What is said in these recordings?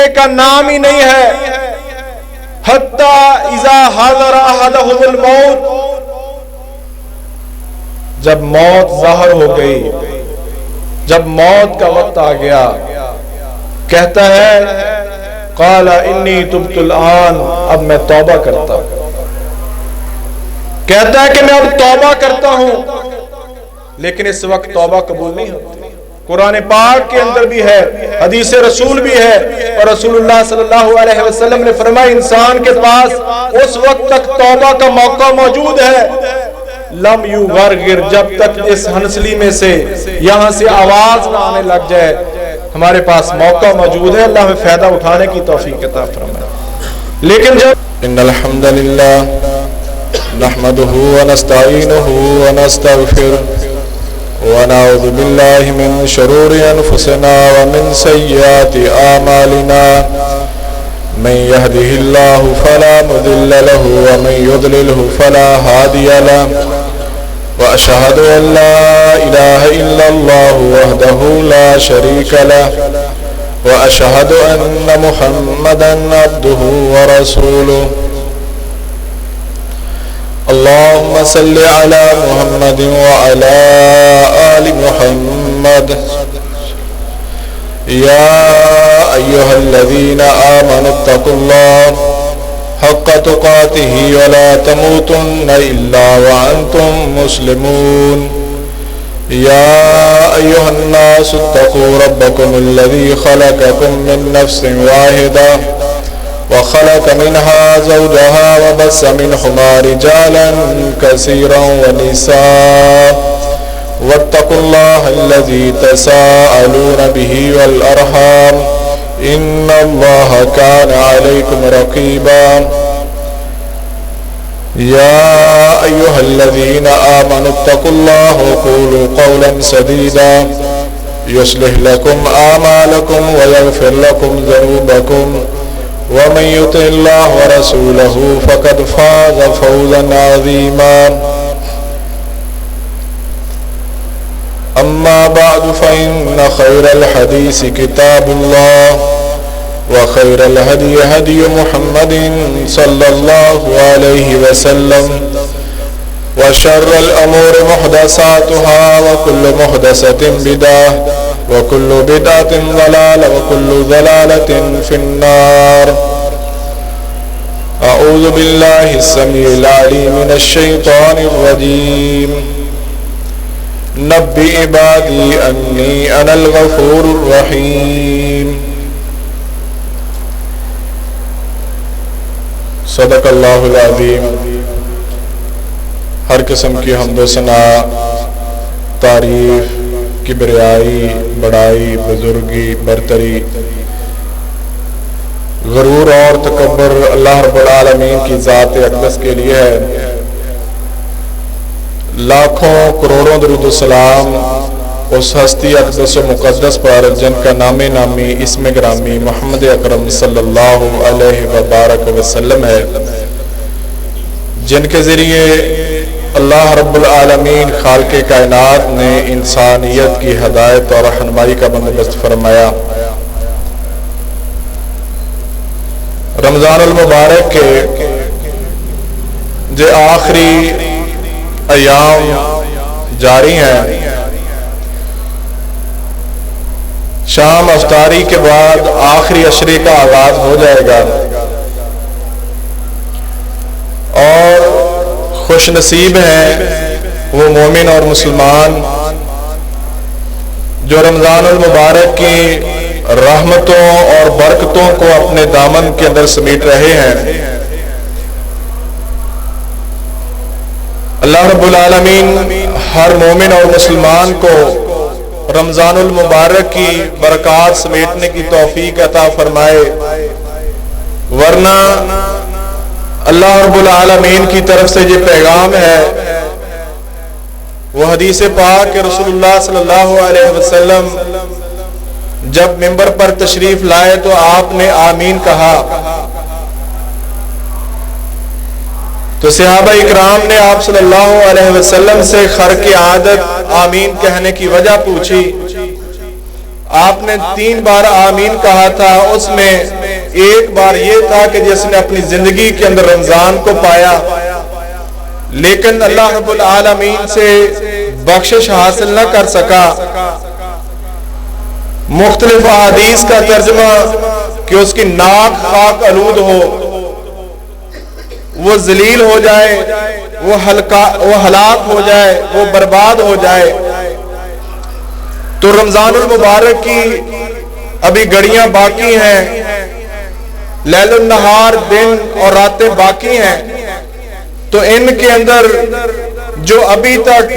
رکنے کا نام ہی نہیں ہے. حتی اذا حضر احدهم الموت، جب موت ظاہر ہو گئی، جب موت کا وقت آ گیا، کہتا ہے قال انی تبت الآن، اب میں توبہ کرتا ہوں. کہتا ہے کہ میں اب توبہ کرتا ہوں، لیکن اس وقت توبہ قبول نہیں ہوتی. قرآن پاک کے اندر بھی ہے، حدیث رسول بھی ہے، اور رسول اللہ صلی اللہ علیہ وسلم نے فرمایا انسان کے پاس اس وقت تک توبہ کا موقع موجود ہے لم یغرغر، جب تک اس ہنسلی میں سے یہاں سے آواز نہ آنے لگ جائے. ہمارے پاس موقع موجود ہے، اللہ ہمیں فائدہ اٹھانے کی توفیق عطا فرمائے. لیکن جب ان الحمد للہ نحمده ونستعینه ونستغفره ونعوذ بالله من شرور انفسنا ومن سیئات اعمالنا، من يهده الله فلا مضل له ومن يضلله فلا هادي له، واشهد ان لا اله الا الله وحده لا شريك له، واشهد ان محمدا عبده ورسوله. اللهم صل على محمد وعلى آل محمد. يا أيها الذين آمنوا اتقوا الله حق تقاته ولا تموتن إلا وأنتم مسلمون. يا أيها الناس اتقوا ربكم الذي خلقكم من نفس واحدة وخلق منها زوجها وبث منهما رجالا كثيرا ونساء، واتقوا الله الذي تساءلون به والأرحام إن الله كان عليكم رقيبا. يا أيها الذين آمنوا اتقوا الله وقولوا قولا سديدا يصلح لكم أعمالكم ويغفر لكم ذنوبكم، ومن يطع الله ورسوله فقد فاز فوزا عظيما. أما بعد فإن خير الحديث كتاب الله، وخير الهدي هدي محمد صلى الله عليه وسلم، وشر الأمور محدثاتها وكل محدثة بدعة وكل بدعة ضلالة وكل ضلالة في النار. أعوذ بالله السميع العليم من الشيطان الرجيم. نبئ عبادي أني أنا الغفور الرحيم. صدق اللہ العظیم. ہر قسم کی حمد و ثنا، تعریف، کبریائی، بڑائی، بزرگی، برتری، غرور اور تکبر اللہ رب العالمین کی ذات اقدس کے لیے ہے. لاکھوں کروڑوں درود و سلام اس ہستی اقدس و مقدس پر جن کا نام نامی اسم گرامی محمد اکرم صلی اللہ علیہ وبارک وسلم ہے، جن کے ذریعے اللہ رب العالمین خالق کائنات نے انسانیت کی ہدایت اور رہنمائی کا بندوبست فرمایا. رمضان المبارک کے جو آخری ایام جاری ہیں، شام افطاری کے بعد آخری عشرے کا آغاز ہو جائے گا، اور خوش نصیب ہیں وہ مومن اور مسلمان جو رمضان المبارک کی رحمتوں اور برکتوں کو اپنے دامن کے اندر سمیٹ رہے ہیں. اللہ رب العالمین ہر مومن اور مسلمان کو رمضان المبارک کی برکات سمیٹنے کی توفیق عطا فرمائے، ورنہ اللہ رب العالمین کی طرف سے یہ پیغام ہے، وہ حدیث پاک کہ رسول اللہ صلی اللہ علیہ وسلم جب منبر پر تشریف لائے تو آپ نے آمین کہا، تو صحابہ اکرام نے آپ صلی اللہ علیہ وسلم سے خرق عادت آمین کہنے کی وجہ پوچھی. آپ نے 3 بار آمین کہا تھا، اس میں ایک بار یہ تھا کہ جس نے اپنی زندگی کے اندر رمضان کو پایا لیکن اللہ رب العالمین سے بخشش حاصل نہ کر سکا۔ مختلف احادیث کا ترجمہ کہ اس کی ناک خاک آلود ہو، وہ ذلیل ہو جائے، وہ ہلاک ہو جائے، وہ برباد ہو جائے۔ تو رمضان المبارک کی ابھی گھڑیاں باقی ہیں، لیل النہار دن اور راتیں باقی ہیں، تو ان کے اندر جو ابھی تک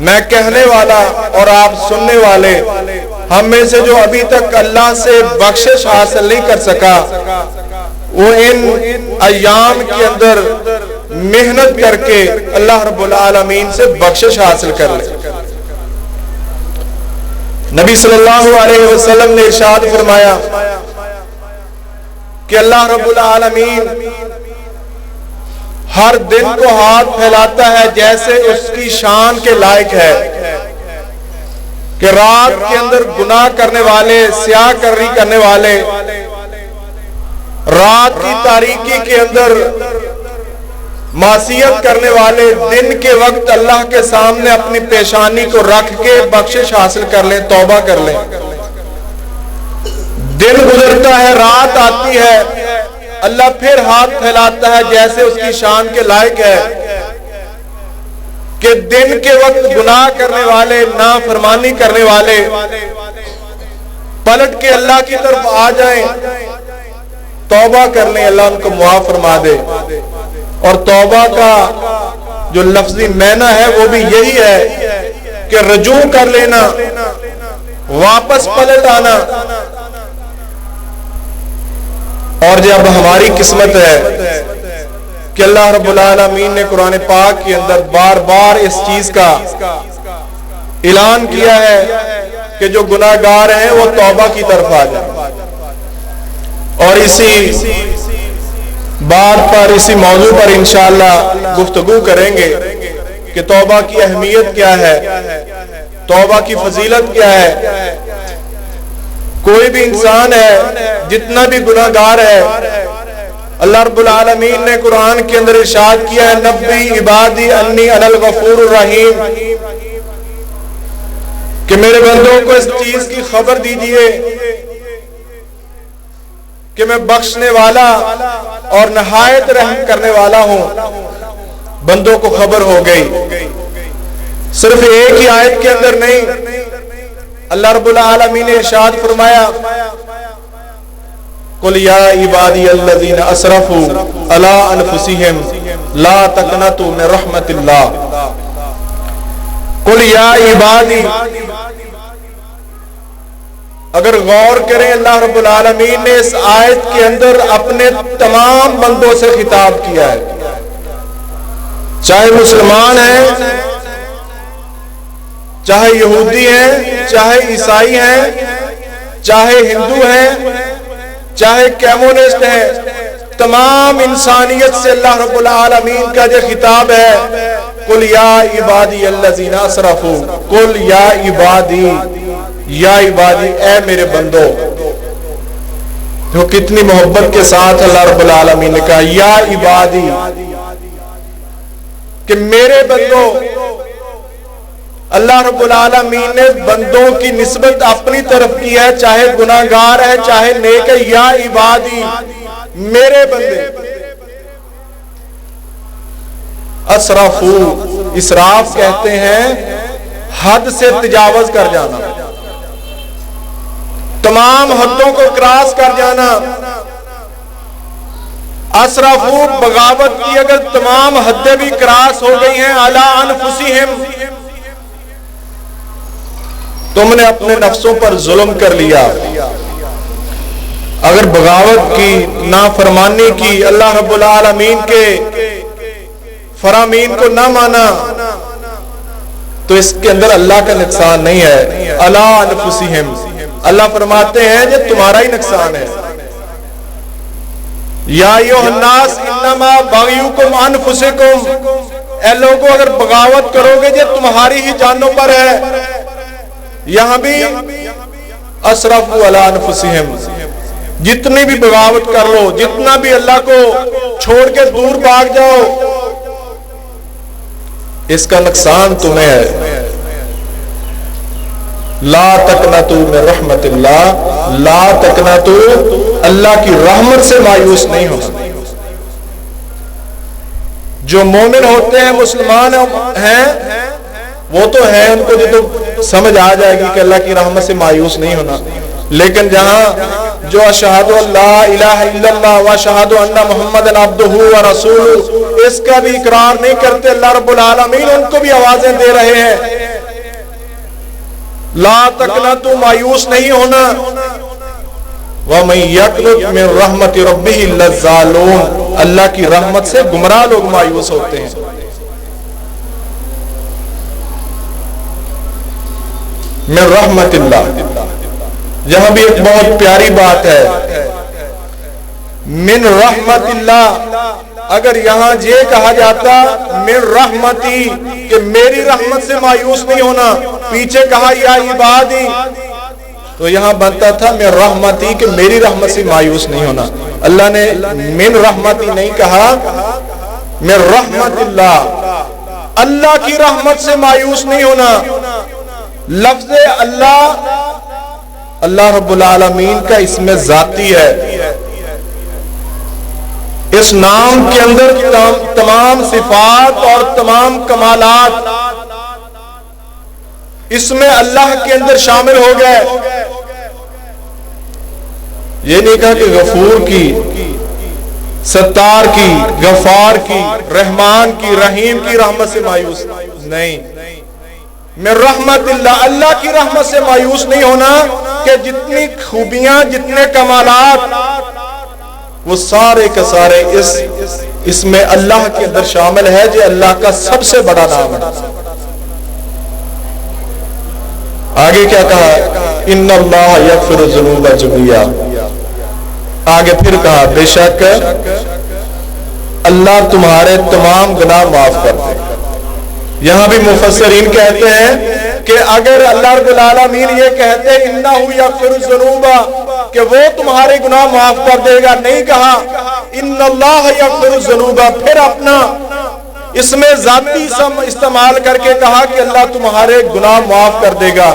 میں کہنے والا اور آپ سننے والے ہم میں سے جو ابھی تک اللہ سے بخشش حاصل نہیں کر سکا، وہ ان ایام کے اندر محنت کر کے اللہ رب العالمین سے بخشش حاصل کر لے۔ نبی صلی اللہ علیہ وسلم نے ارشاد فرمایا کہ اللہ رب العالمین ہر دن کو ہاتھ پھیلاتا ہے جیسے اس کی شان کے لائق ہے، کہ رات کے اندر گناہ کرنے والے، سیاہ کاری کرنے والے، رات کی تاریکی کے اندر معصیت کرنے والے دن کے وقت اللہ کے سامنے اپنی پیشانی کو رکھ کے بخشش حاصل کر لیں، توبہ کر لیں۔ دن گزرتا ہے، رات آتی ہے، اللہ پھر ہاتھ پھیلاتا ہے جیسے اس کی شان کے لائق ہے کہ دن کے وقت گناہ کرنے والے، نافرمانی کرنے والے پلٹ کے اللہ کی طرف آ جائیں، توبہ کر لیں، اللہ ان کو معاف فرما دے۔ اور توبہ کا جو لفظی معنی ہے وہ بھی یہی ہے کہ رجوع کر لینا، واپس پلٹ آنا۔ اور جب ہماری قسمت ہے کہ اللہ رب العالمین نے قرآن پاک کے اندر بار بار اس چیز کا اعلان کیا ہے کہ جو گناہ گار ہیں وہ توبہ کی طرف آ جائیں، اور اسی بات پر، اسی موضوع پر انشاءاللہ گفتگو کریں گے کہ توبہ کی اہمیت کیا ہے، توبہ کی فضیلت کیا ہے۔ کوئی بھی انسان ہے، جتنا بھی گناہ گار ہے، اللہ رب العالمین نے قرآن کے اندر ارشاد کیا ہے، نبی عبادی انی انا الغفور الرحیم، کہ میرے بندوں کو اس چیز کی خبر دیجئے کہ میں بخشنے والا اور نہایت رحم کرنے والا ہوں۔ بندوں کو خبر ہو گئی، صرف ایک ہی آیت کے اندر نہیں، اللہ رب العالمین نے ارشاد فرمایا، قل یا عبادی الذین اسرفوا علی انفسہم لا تقنطوا من رحمت اللہ، قل یا عبادی۔ اگر غور کریں، اللہ رب العالمین نے اس آیت کے اندر اپنے تمام بندوں سے خطاب کیا ہے، چاہے مسلمان ہیں، چاہے یہودی ہیں، چاہے عیسائی ہیں، چاہے ہندو ہیں، چاہے کمیونسٹ ہیں، تمام انسانیت سے اللہ رب العالمین کا جو خطاب ہے، قل یا عبادی الذین اسرفوا، قل یا عبادی، یا عبادی، اے میرے بندو۔ تو کتنی محبت کے ساتھ اللہ رب العالمین نے کہا یا عبادی، کہ میرے بندو۔ اللہ رب العالمین نے بندوں کی نسبت اپنی طرف کی ہے، چاہے گناہگار ہے چاہے نیک ہے، یا عبادی، میرے بندے۔ اسرفو، اسراف کہتے ہیں حد سے تجاوز کر جانا، تمام حدوں کو کراس کر جانا۔ اسرفو، بغاوت کی اگر تمام حدیں بھی کراس ہو گئی ہیں، علی انفسہم، تم نے اپنے نفسوں پر ظلم کر لیا۔ اگر بغاوت کی، نافرمانی کی، اللہ رب العالمین کے فرامین کو نہ مانا، تو اس کے اندر اللہ کا نقصان نہیں ہے۔ علی انفسہم، اللہ فرماتے ہیں یہ تمہارا ہی نقصان ہے۔ یا ایھا الناس انما بغیکم انفسکم، اے لوگوں اگر بغاوت کرو گے یہ تمہاری ہی جانوں پر ہے۔ یہاں بھی اسرفوا علی انفسہم، جتنی بھی بغاوت کر لو، جتنا بھی اللہ کو چھوڑ کے دور بھاگ جاؤ، اس کا نقصان تمہیں ہے۔ لا تقنطوا من رحمت اللہ، لا تقنطوا، اللہ کی رحمت سے مایوس نہیں ہونا۔ جو مومن ہوتے ہیں، مسلمان ہیں، وہ تو ہیں، ان کو جو سمجھ آ جائے گی کہ اللہ کی رحمت سے مایوس نہیں ہونا، لیکن جہاں جو اشہد لا الہ الا اللہ و اشہد ان محمد عبدہ و رسولہ، اس کا بھی اقرار نہیں کرتے، اللہ رب العالمین ان کو بھی آوازیں دے رہے ہیں، لا تقنطوا، مایوس نہیں ہونا، وَمَن يَقْنُطْ مِن رَحْمَتِ رَبِّهِ إِلَّا الضَّالُّونَ، اللہ کی رحمت سے گمراہ لوگ مایوس ہوتے ہیں۔ من رحمت اللہ، یہاں بھی ایک بہت پیاری بات ہے، من رحمت اللہ، اگر یہاں یہ کہا جاتا من رحمتی کہ میری رحمت سے مایوس نہیں ہونا، پیچھے کہا یا عبادی، تو یہاں بنتا تھا من رحمتی کہ میری رحمت سے مایوس نہیں ہونا۔ اللہ نے من رحمتی نہیں کہا، من رحمت اللہ، اللہ کی رحمت سے مایوس نہیں ہونا۔ لفظ اللہ، اللہ رب العالمین کا اسم ذاتی ہے، اس نام کے اندر تمام صفات اور تمام کمالات اس میں اللہ کے اندر شامل ہو گئے۔ یہ نہیں کہا کہ غفور کی، ستار کی، غفار کی، رحمان کی، رحیم کی رحمت سے مایوس نہیں، من رحمت اللہ، اللہ کی رحمت سے مایوس نہیں ہونا کہ جتنی خوبیاں، جتنے کمالات، وہ سارے کے سارے اس میں اللہ کے اندر شامل ہے، جو اللہ کا سب سے بڑا نام ہے۔ آگے کیا کہا؟ ان اللہ یغفر الذنوب جميعا، آگے پھر کہا بے شک اللہ تمہارے تمام گناہ معاف کر دے۔ یہاں بھی مفسرین کہتے ہیں کہ اگر اللہ رب العالمین یہ کہتے انہ یغفر الذنوب کہ وہ تمہارے گناہ معاف کر دے گا، نہیں کہا ان اللہ یغفر الذنوب، پھر اپنا اس میں ذاتی استعمال کر کے کہا کہ اللہ تمہارے گناہ معاف کر دے گا،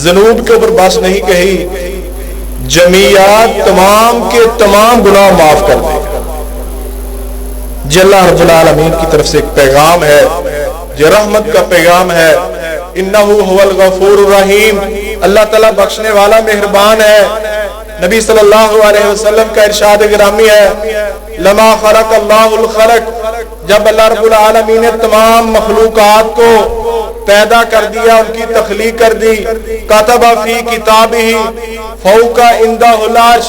ذنوب کے اوپر بس نہیں کہی، جمیعات تمام کے تمام گناہ معاف کر دے گا۔ یہ اللہ رب العالمین کی طرف سے ایک پیغام ہے، یہ رحمت کا پیغام ہے۔ انہ هو الغفور الرحیم، اللہ تعالیٰ بخشنے والا مہربان ہے۔ نبی صلی اللہ علیہ وسلم کا ارشاد گرامی ہے، لما خلق اللہ الخلق، جب اللہ رب العالمین نے تمام مخلوقات کو پیدا کر دیا، ان کی تخلیق کر دی، کتب فی کتابہ فوق عندہ العرش،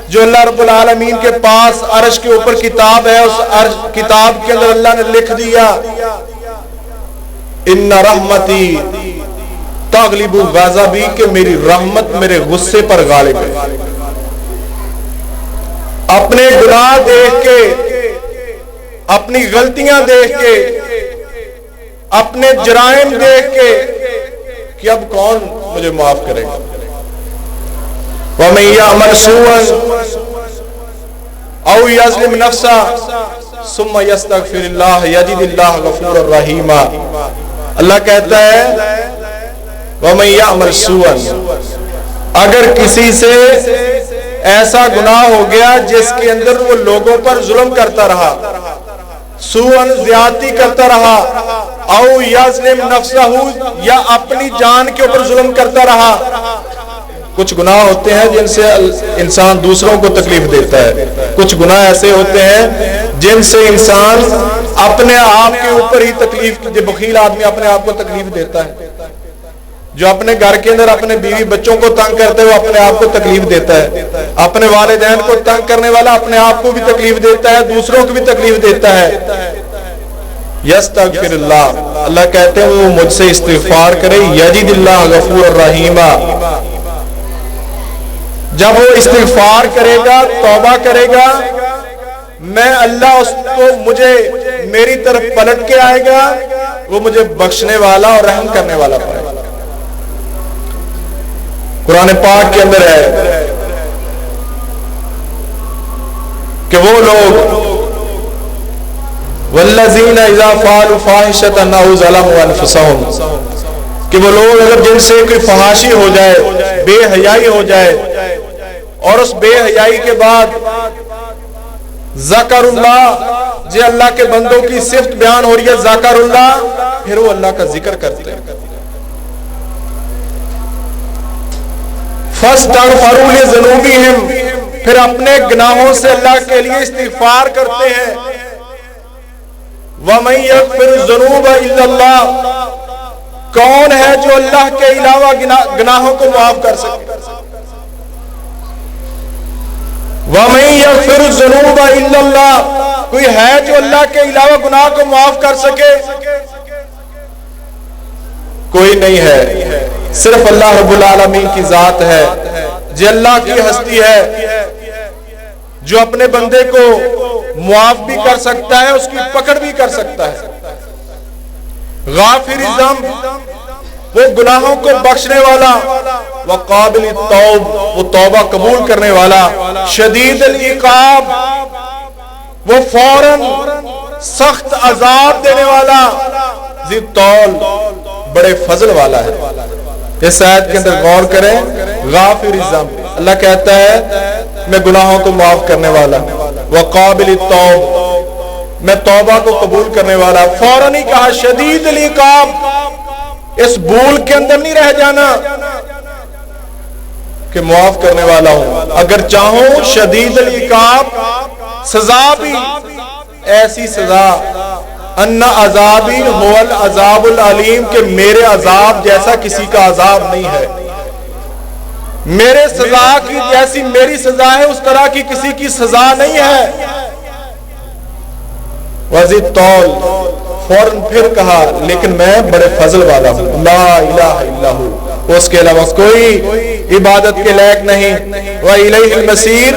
جو اللہ رب العالمین کے پاس عرش کے اوپر کتاب ہے، اس کتاب کے اندر اللہ نے لکھ دیا ان رحمتی تغلب غضبی، کہ میری رحمت میرے غصے پر غالب ہے۔ اپنے گناہ دیکھ کے، اپنی غلطیاں دیکھ کے، اپنے جرائم دیکھ کے کہ اب کون مجھے معاف کرے گا۔ وَمَن يَعْمَلْ سُوءًا أَوْ يَظْلِمْ نَفْسَهُ ثُمَّ يَسْتَغْفِرِ اللَّهَ يَجِدِ اللَّهَ غَفُورًا رَحِيمًا، اللہ کہتا ہے وَمَن يَعْمَلْ سُوءًا، اگر کسی سے ایسا گناہ ہو گیا جس کے اندر وہ لوگوں پر ظلم کرتا رہا، سوءً زیادتی کرتا رہا، او یظلم نفسہ، یا اپنی جان کے اوپر ظلم کرتا رہا۔ کچھ گناہ ہوتے ہیں جن سے انسان دوسروں کو تکلیف دیتا ہے، کچھ گناہ ایسے ہوتے ہیں جن سے انسان اپنے آپ کے اوپر ہی تکلیف، جو بخیل آدمی اپنے آپ کو تکلیف دیتا ہے، جو اپنے گھر کے اندر اپنے بیوی بچوں کو تنگ کرتے ہوئے اپنے آپ کو تکلیف دیتا ہے، اپنے والدین کو تنگ کرنے والا اپنے آپ کو بھی تکلیف دیتا ہے، دوسروں کو بھی تکلیف دیتا ہے۔ یستغفر اللہ، اللہ کہتے ہیں وہ مجھ سے استغفار کرے، یجد اللہ غفور الرحیم، جب وہ استغفار کرے گا، توبہ کرے گا، میں اللہ اس کو مجھے میری طرف پلٹ کے آئے گا، وہ مجھے بخشنے والا اور رحم کرنے والا پائے گا۔ قرآن پاک کے اندر ہے کہ وہ لوگ والذین اذا فعلوا فاحشۃ او ظلموا انفسهم، کہ وہ لوگ اگر جن سے کوئی فحاشی ہو جائے، بے حیائی ہو جائے، اور اس بے حیائی کے بعد ذکر اللہ، جی اللہ کے بندوں کی صفت بیان ہو رہی ہے ذکر اللہ، پھر وہ اللہ کا ذکر کرتے ہیں، فاستغفروا لذنوبہم، پھر اپنے گناہوں سے اللہ کے لیے استغفار کرتے ہیں، وَمَن يَغْفِرُ الذُّنُوبَ إِلَّا اللَّهُ، کون ہے جو اللہ کے علاوہ گناہوں کو معاف کر سکے؟ وَمَن يَغْفِرُ الذُّنُوبَ إِلَّا اللَّهُ، کوئی ہے جو اللہ کے علاوہ گناہ کو معاف کر سکے؟ کوئی نہیں ہے، صرف اللہ رب العالمین کی ذات ہے، جو اللہ کی ہستی ہے، جو اپنے بندے کو معاف بھی کر سکتا ہے، اس کی پکڑ بھی کر سکتا ہے، غافر الذنب، وہ گناہوں کو بخشنے والا، وقابل التوب، وہ توبہ قبول کرنے والا، شدید العقاب، وہ فوراً سخت عذاب دینے والا، ذی الطول، بڑے فضل والا ہے۔ اس آیت کے اندر غور کریں، غافر الذنب، اللہ کہتا ہے میں گناہوں کو معاف کرنے والا، وقابل التوب، میں توبہ کو قبول کرنے والا، فوراً ہی کہا شدید العقاب، اس بھول کے اندر نہیں رہ جانا کہ معاف کرنے والا ہوں، اگر چاہوں شدید العقاب، سزا بھی ایسی سزا، ان عذابی هو العذاب العلیم، کہ میرے عذاب جیسا کسی کا عذاب نہیں ہے، میرے سزا کی جیسی میری سزا ہے اس طرح کی کسی کی سزا نہیں ہے، وَذِي الطَّوْلِ، فوراً پھر کہا لیکن میں بڑے فضل والا ہوں، لا الہ الا ہو، اس کے علاوہ کوئی عبادت کے لائق نہیں، وَإِلَيْهِ الْمَصِيرُ،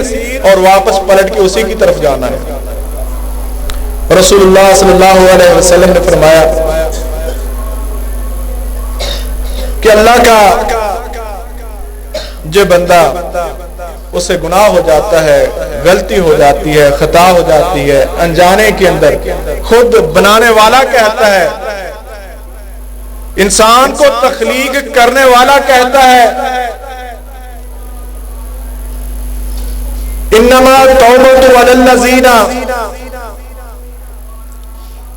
اور واپس پلٹ کے اسی کی طرف جانا ہے۔ رسول اللہ صلی اللہ علیہ وسلم نے فرمایا کہ اللہ کا جو بندہ اس سے گناہ ہو جاتا ہے، غلطی ہو جاتی ہے، خطا ہو جاتی ہے، انجانے کے اندر، خود بنانے والا کہتا ہے، انسان کو تخلیق کرنے والا کہتا ہے، انما التوبۃ علی الذین،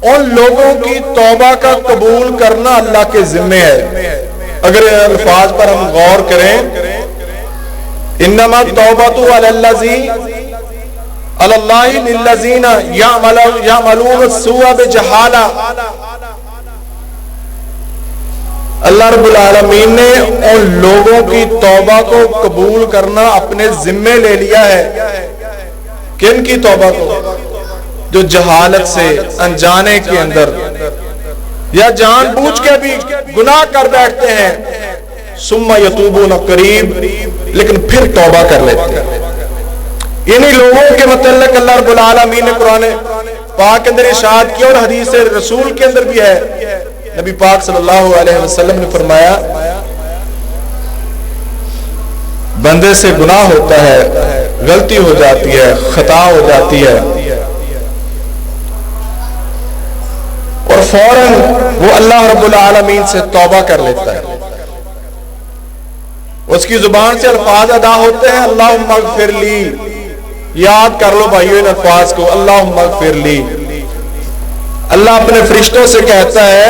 ان لوگوں کی توبہ کا قبول کرنا اللہ کے ذمے ہے۔ اگر الفاظ پر ہم غور کریں، انما التوبۃ علی الذین، علی اللہ للذین یعملون السوء بجہالہ، اللہ رب العالمین نے ان لوگوں کی توبہ کو قبول کرنا اپنے ذمے لے لیا ہے۔ کن کی توبہ کو؟ جو جہالت سے، انجانے کے اندر یا جان بوجھ کے بھی گناہ کر بیٹھتے ہیں، ثم یتوبون قریب، لیکن پھر توبہ کر لیتے ہیں۔ انہی لوگوں کے متعلق اللہ رب العالمین نے قرآن پاک کے اندر ارشاد کیا، اور حدیث رسول کے اندر بھی ہے، نبی پاک صلی اللہ علیہ وسلم نے فرمایا بندے سے گناہ ہوتا ہے، غلطی ہو جاتی ہے، خطا ہو جاتی ہے، اور فوراً وہ اللہ رب العالمین سے توبہ کر لیتا ہے، اس کی زبان سے الفاظ ادا ہوتے ہیں، اللہم اغفر لی، یاد کر لو بھائیو ان الفاظ کو، اللہم اغفر لی۔ اللہ اپنے فرشتوں سے کہتا ہے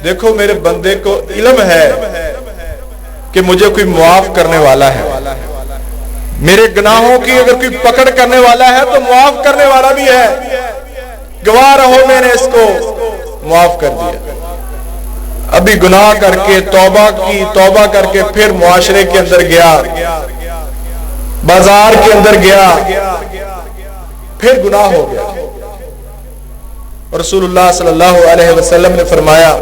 دیکھو میرے بندے کو علم ہے کہ مجھے کوئی معاف کرنے والا ہے، میرے گناہوں کی اگر کوئی پکڑ کرنے والا ہے تو معاف کرنے والا بھی ہے، گواہ رہو میں نے اس کو معاف کر دیا۔ ابھی گناہ کر کے توبہ کی، توبہ کر کے پھر معاشرے کے اندر گیا، بازار کے اندر گیا، پھر گناہ ہو گیا، رسول اللہ صلی اللہ علیہ وسلم نے فرمایا،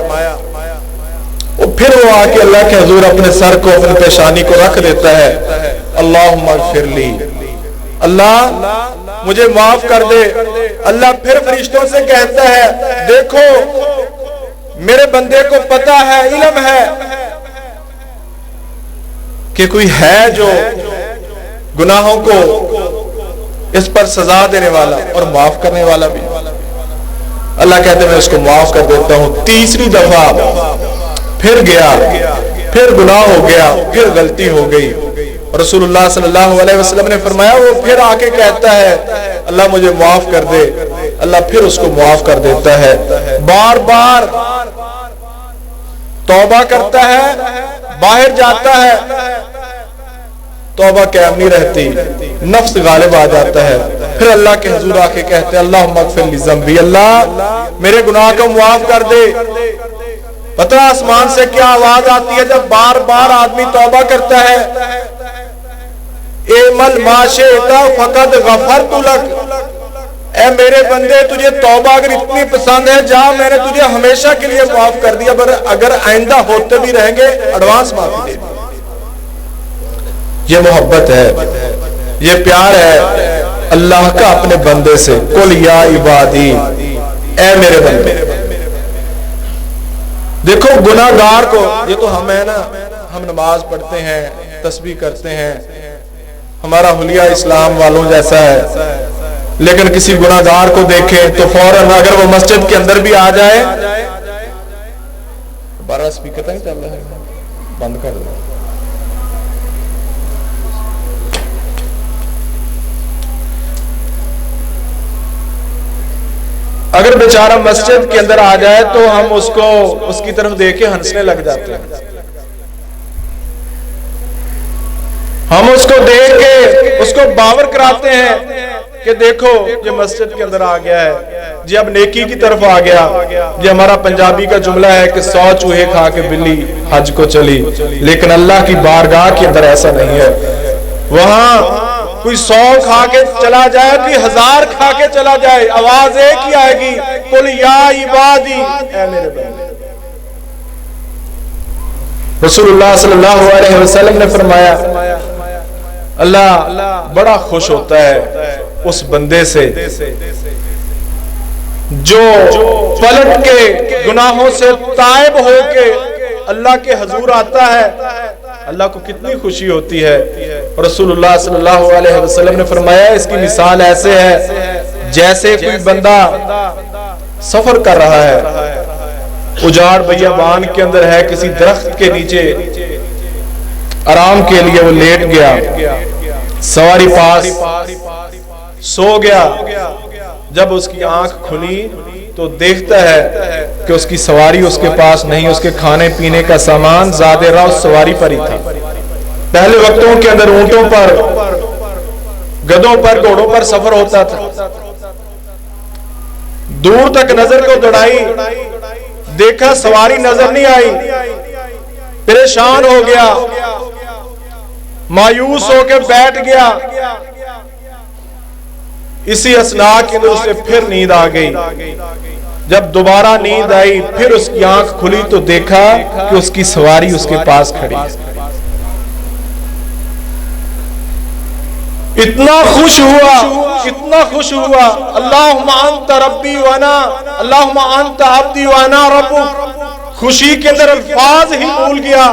پھر وہ آ کے اللہ کے حضور اپنے سر کو، اپنی پیشانی کو رکھ دیتا ہے، اللہم اغفر لی، اللہ مجھے معاف کر دے۔ اللہ پھر فرشتوں سے کہتا ہے دیکھو میرے بندے کو پتہ ہے، علم ہے کہ کوئی ہے جو گناہوں کو اس پر سزا دینے والا اور معاف کرنے والا بھی؟ اللہ کہتے ہیں میں اس کو معاف کر دیتا ہوں۔ تیسری دفعہ پھر گیا، پھر گناہ ہو گیا، پھر غلطی ہو گئی، رسول اللہ صلی اللہ علیہ وسلم نے فرمایا وہ پھر آ کے کہتا ہے اللہ مجھے معاف کر دے، اللہ پھر اس کو معاف کر دیتا ہے۔ بار بار توبہ کرتا ہے، باہر جاتا ہے، توبہ قائم نہیں رہتی، نفس غالب آ جاتا ہے، پھر اللہ کے حضور آ کے کہتے ہیں اللہم اغفر لی ذنبی، اللہ میرے گناہ کو معاف کر دے۔ پتہ آسمان سے کیا آواز آتی ہے جب بار بار آدمی توبہ کرتا ہے؟ اعمل ما شئت فقد غفرت لک، اے میرے بندے تجھے توبہ اگر اتنی پسند ہے جا، میں نے تجھے ہمیشہ کے لیے معاف کر دیا، اگر آئندہ ہوتے بھی رہیں گے ایڈوانس معافی دے۔ یہ محبت ہے، یہ پیار ہے اللہ کا اپنے بندے سے۔ قل یا عبادی، اے میرے بندے۔ دیکھو گناہگار کو، یہ تو ہم ہے نا، ہم نماز پڑھتے ہیں، تسبیح کرتے ہیں، ہمارا حلیہ اسلام والوں جیسا ہے، لیکن کسی گناہگار کو دیکھیں تو فوراً اگر وہ مسجد کے اندر بھی آ جائے، بارہ سپیکر نہیں چل رہا ہے، بند کر دو۔ اگر بیچارہ مسجد کے اندر آ جائے تو ہم اس کی طرف دیکھ کے ہنسنے لگ جاتے ہیں، ہم اس کو دیکھ کے اس کو باور کراتے ہیں کہ دیکھو یہ مسجد کے اندر آ گیا ہے جی، اب نیکی کی طرف آ گیا۔ یہ ہمارا پنجابی کا جملہ ہے کہ 100 چوہے کھا کے بلی حج کو چلی، لیکن اللہ کی بارگاہ کے اندر ایسا نہیں ہے۔ وہاں کوئی 100 کھا کے چلا جائے، کوئی 1000 کھا کے چلا جائے، آواز ایک ہی آئے گی، قل یا عبادی، اے میرے بندے۔ رسول اللہ صلی اللہ علیہ وسلم نے فرمایا اللہ بڑا خوش ہوتا ہے اس بندے سے جو پلٹ کے گناہوں سے تائب ہو کے اللہ کے حضور آتا ہے، اللہ کو کتنی خوشی ہوتی ہے۔ رسول اللہ صلی اللہ علیہ وسلم نے فرمایا اس کی مثال ایسے ہے جیسے کوئی بندہ سفر کر رہا ہے، اجاڑ بیابان کے اندر ہے، کسی درخت کے نیچے آرام کے لیے وہ لیٹ گیا، سواری پاس سو گیا، جب اس کی آنکھ کھلی تو دیکھتا ہے کہ اس کی سواری اس کے پاس نہیں، اس کے کھانے پینے کا سامان زیادہ راہ اس سواری پر ہی تھا۔ پہلے وقتوں کے اندر اونٹوں پر، گدھوں پر، گھوڑوں پر سفر ہوتا تھا، دور تک نظر کو دوڑائی، دیکھا سواری نظر نہیں آئی، پریشان ہو گیا، مایوس ہو کے بیٹھ گیا۔ اسی اثناء کے اندر اسے پھر نیند آ گئی، جب دوبارہ نیند آئی پھر اس کی آنکھ کھلی تو دیکھا کہ اس کی سواری اس کے پاس کھڑی۔ اتنا خوش ہوا، اتنا خوش ہوا، اللہم انت ربی وانا، اللہم انت عبدی وانا ربک۔ خوشی کے اندر الفاظ ہی بھول گیا،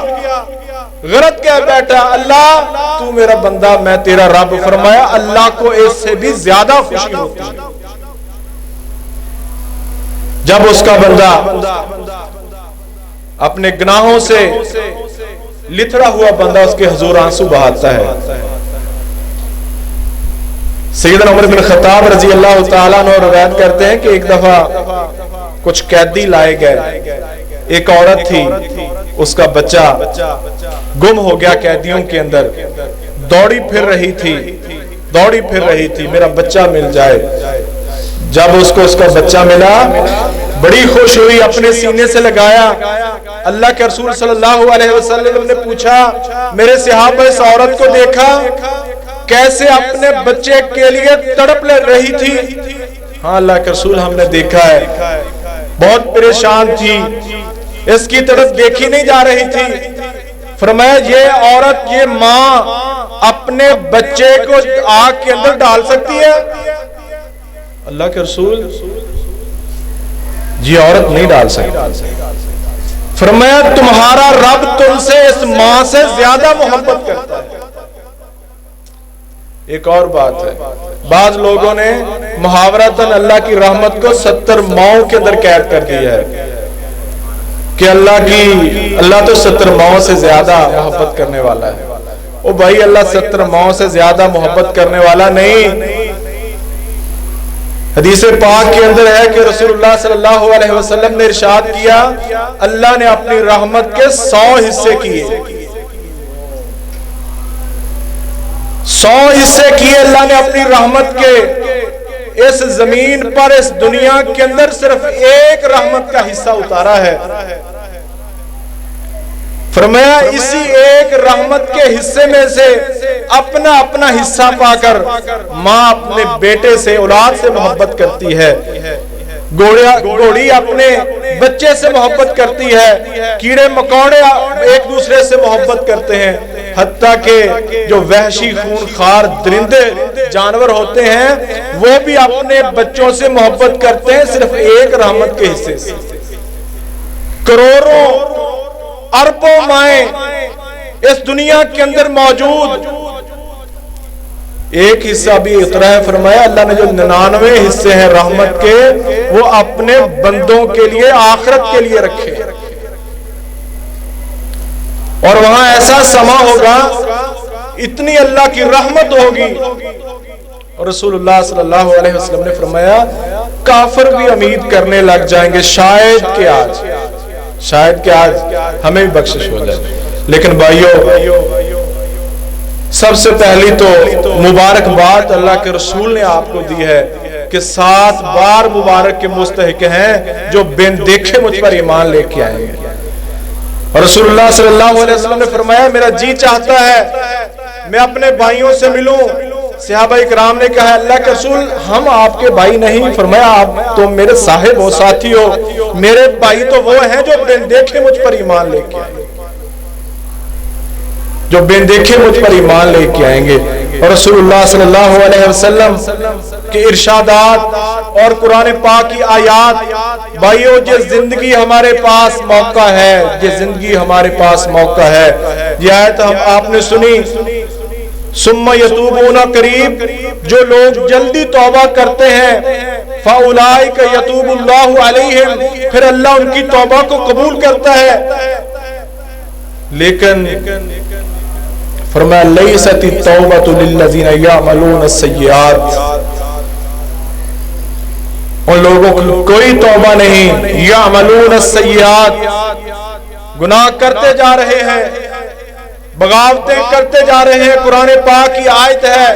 غرض کیا بیٹھا اللہ تو میرا بندہ میں تیرا رب۔ فرمایا اللہ کو اس سے بھی زیادہ خوشی ہوتی ہے جب اس کا بندہ اپنے گناہوں سے لتھڑا ہوا بندہ اس کے حضور آنسو بہاتا ہے۔ سیدنا عمر بن خطاب رضی اللہ تعالیٰ عنہ روایت کرتے ہیں کہ ایک دفعہ کچھ قیدی لائے گئے، ایک عورت تھی، اس کا بچہ گم ہو گیا قیدیوں کے اندر، دوڑی پھر رہی تھی میرا بچہ مل جائے۔ جب اس کو اس کا بچہ ملا بڑی خوش ہوئی، اپنے سینے سے لگایا۔ اللہ کے رسول صلی اللہ علیہ وسلم نے پوچھا میرے صحابہ اس عورت کو دیکھا کیسے اپنے بچے کے لیے تڑپ لے رہی تھی؟ ہاں اللہ کے رسول ہم نے دیکھا ہے، بہت پریشان تھی، اس کی طرف دیکھی نہیں جا رہی تھی۔ فرمایا یہ عورت، یہ ماں اپنے بچے کو آگ کے اندر ڈال سکتی ہے؟ اللہ کے رسول جی عورت نہیں ڈال سکتی۔ فرمایا تمہارا رب تم سے اس ماں سے زیادہ محبت کرتا ہے۔ ایک اور بات ہے، بعض لوگوں نے محاورتاً اللہ کی رحمت کو 70 ماؤں کے اندر قید کر دیا ہے کہ اللہ تو 70 ماؤں سے زیادہ محبت کرنے والا ہے۔ او بھائی، اللہ 70 ماؤں سے زیادہ محبت کرنے والا نہیں۔ حدیث پاک کے اندر ہے کہ رسول اللہ صلی اللہ علیہ وسلم نے ارشاد کیا، اللہ نے اپنی رحمت کے 100 حصے کیے، 100 حصے کیے اللہ نے اپنی رحمت کے۔ اس زمین پر، اس دنیا کے اندر صرف ایک رحمت کا حصہ اتارا ہے۔ فرمایا اسی ایک رحمت کے حصے میں سے اپنا اپنا حصہ پا کر ماں اپنے بیٹے سے، اولاد سے محبت کرتی ہے، گھوڑی اپنے بچے سے محبت کرتی ہے، کیڑے مکوڑے ایک دوسرے سے محبت کرتے ہیں، حتیٰ کہ جو وحشی خونخوار درندے جانور ہوتے ہیں وہ بھی اپنے بچوں سے محبت کرتے ہیں، صرف ایک رحمت کے حصے سے۔ کروڑوں اربوں مائیں اس دنیا کے اندر موجود، ایک حصہ بھی اترا ہے۔ فرمایا اللہ نے جو 99 حصے ہیں رحمت کے، وہ اپنے بندوں کے لیے، آخرت کے لیے رکھے، اور وہاں ایسا سما ہوگا، اتنی اللہ کی رحمت ہوگی۔ اور رسول اللہ صلی اللہ علیہ وسلم نے فرمایا کافر بھی امید کرنے لگ جائیں گے شاید کہ آج ہمیں بھی بخشش ہو جائے۔ لیکن بھائیو، سب سے پہلی تو مبارکباد اللہ کے رسول نے آپ کو دی ہے کہ 7 بار مبارک کے مستحق ہیں جو بن دیکھے مجھ پر ایمان لے کے آئیں گے۔ اور رسول اللہ صلی اللہ علیہ وسلم نے فرمایا میرا جی چاہتا ہے میں اپنے بھائیوں سے ملوں۔ صحابہ اکرام نے کہا اللہ کے رسول ہم آپ کے بھائی نہیں۔ فرمایا آپ تو میرے صاحب ہو، ساتھی ہو، میرے بھائی تو وہ ہیں جو بن دیکھے مجھ پر ایمان لے کے آئیں گے، جو بن دیکھے مجھ پر ایمان لے کے آئیں گے۔ اور رسول اللہ صلی اللہ علیہ وسلم کے ارشادات اور قرآن پاک کی آیات، بھائیو یہ زندگی ہمارے پاس موقع ہے، یہ زندگی ہمارے پاس موقع ہے۔ یہ آیت آپ نے سنی، ثم یتوبون قریب، جو لوگ جلدی توبہ کرتے ہیں، فاولئک یتوب اللہ علیہم، پھر اللہ ان کی توبہ کو قبول کرتا ہے۔ لیکن فرمایا لیست التوبۃ للذین یعملون السیئات، ان لوگوں کو کوئی توبہ نہیں، یعملون السیئات، گناہ کرتے جا رہے ہیں، بغاوتیں کرتے جا رہے ہیں۔ قرآن پاک کی آیت ہے،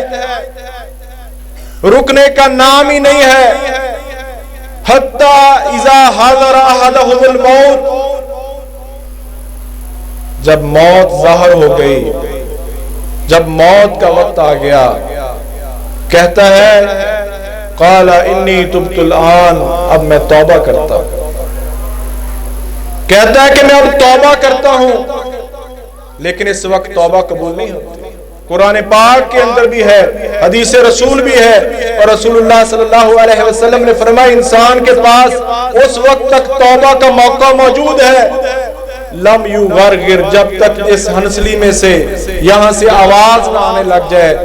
رکنے کا نام ہی نہیں ہے۔ حتی اذا حضر احدهم الموت، جب موت ظاہر ہو گئی، جب موت کا وقت آ گیا، کہتا ہے قال انی تبت الآن، اب میں توبہ کرتا ہوں، کہتا ہے کہ میں اب توبہ کرتا ہوں، لیکن اس وقت توبہ قبول نہیں ہوتی۔ قرآن پاک کے اندر بھی ہے، حدیث رسول بھی ہے، اور رسول اللہ صلی اللہ علیہ وسلم نے فرمایا انسان کے پاس اس وقت تک توبہ کا موقع موجود ہے، لم یغرغر، جب تک اس ہنسلی میں سے یہاں سے آواز نہ آنے لگ جائے،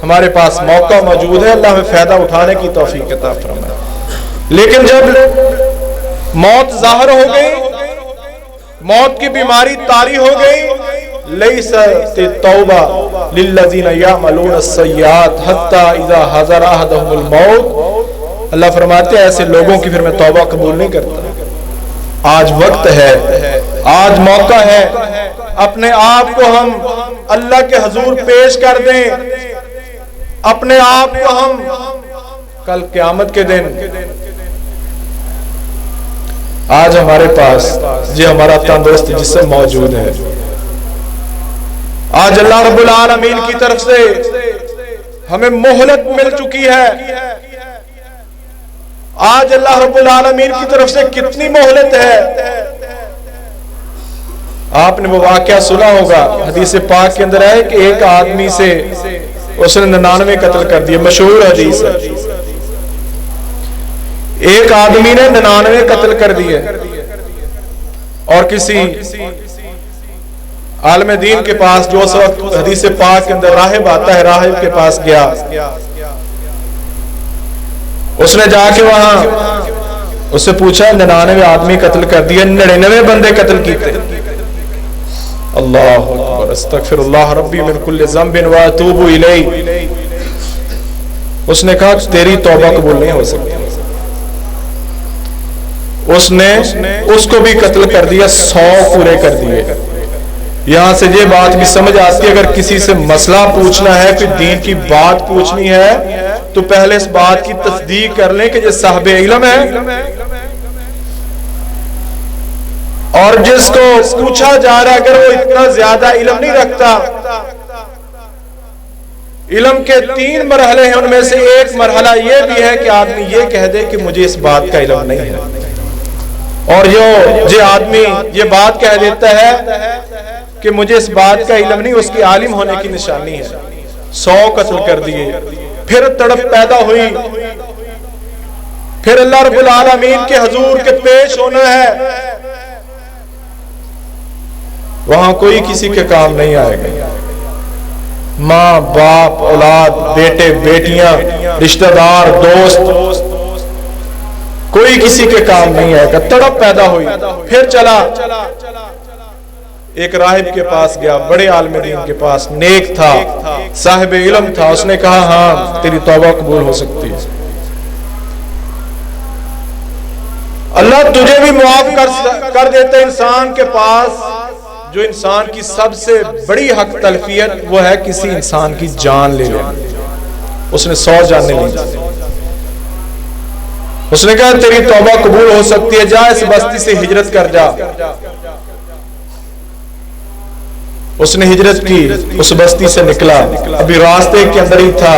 ہمارے پاس موقع موجود ہے، اللہ ہمیں فائدہ اٹھانے کی توفیق عطا فرمائے۔ لیکن جب موت ظاہر ہو گئی، موت کی بیماری طاری ہو گئی، لیست التوبہ للذین یعملون السیئات حتی اذا حضر احدهم الموت، اللہ فرماتے ہیں ایسے لوگوں کی پھر میں توبہ قبول نہیں کرتا۔ آج وقت ہے، آج موقع ہے، اپنے آپ کو ہم اللہ کے حضور پیش کر دیں، اپنے آپ کو ہم کل قیامت کے دن، آج ہمارے پاس یہ ہمارا تندرست جسم موجود ہے، آج اللہ رب العالمین کی طرف سے ہمیں مہلت مل چکی ہے، آج اللہ رب العالمین کی طرف سے کتنی مہلت ہے۔ آپ نے وہ واقعہ سنا ہوگا، حدیث پاک کے اندر ہے کہ ایک آدمی سے اس نے 99 قتل کر دیے، مشہور حدیث ہے، ایک آدمی نے 99 قتل کر دیے، اور کسی عالم دین کے پاس جو اس وقت حدیث پاک کے اندر راہب آتا ہے، راہب کے پاس گیا، اس نے جا کے وہاں اس سے پوچھا 99 آدمی قتل کر دیے، 99 بندے قتل کیتے، اللہ اکبر، استغفر اللہ ربی من کل ذنب واتوب الیہ۔ اس نے کہا تیری توبہ قبول نہیں ہو سکتی۔ اس نے اس کو بھی قتل کر دیا، 100 پورے کر دیے۔ یہاں سے یہ بات بھی سمجھ آتی ہے، اگر کسی سے مسئلہ پوچھنا ہے، کوئی دین کی بات پوچھنی ہے، تو پہلے اس بات کی تصدیق کر لیں کہ یہ صاحب علم ہے، اور جس کو پوچھا جا رہا ہے اگر وہ اتنا زیادہ علم نہیں رکھتا۔ علم کے 3 مرحلے ہیں، ان میں سے ایک مرحلہ یہ بھی ہے کہ آدمی یہ کہہ دے کہ مجھے اس بات کا علم نہیں ہے، اور جو آدمی یہ بات کہہ دیتا ہے کہ مجھے اس بات کا علم نہیں، اس کی عالم ہونے کی نشانی ہے۔ 100 قتل کر دیے، پھر تڑپ پیدا ہوئی، پھر اللہ رب العالمین کے حضور کے پیش ہونا ہے، وہاں کوئی کسی کے کام نہیں آئے گا، ماں باپ اولاد بیٹے بیٹیاں رشتہ دار دوست کوئی کسی کے کام نہیں آئے گا۔ تڑپ پیدا ہوئی، پھر چلا ایک راہب کے پاس گیا، بڑے عالم دین کے پاس، نیک تھا، صاحب علم تھا، اس نے کہا ہاں تیری توبہ قبول ہو سکتی ہے، اللہ تجھے بھی معاف کر دیتا۔ انسان کے پاس جو انسان کی سب سے بڑی حق تلفیت وہ ہے کسی انسان کی جان لے لے، اس نے 100 جانیں لی، اس نے کہا تیری توبہ قبول ہو سکتی ہے، جا اس بستی سے ہجرت کر جا۔ اس نے ہجرت کی، اس بستی سے نکلا، ابھی راستے کے اندر ہی تھا،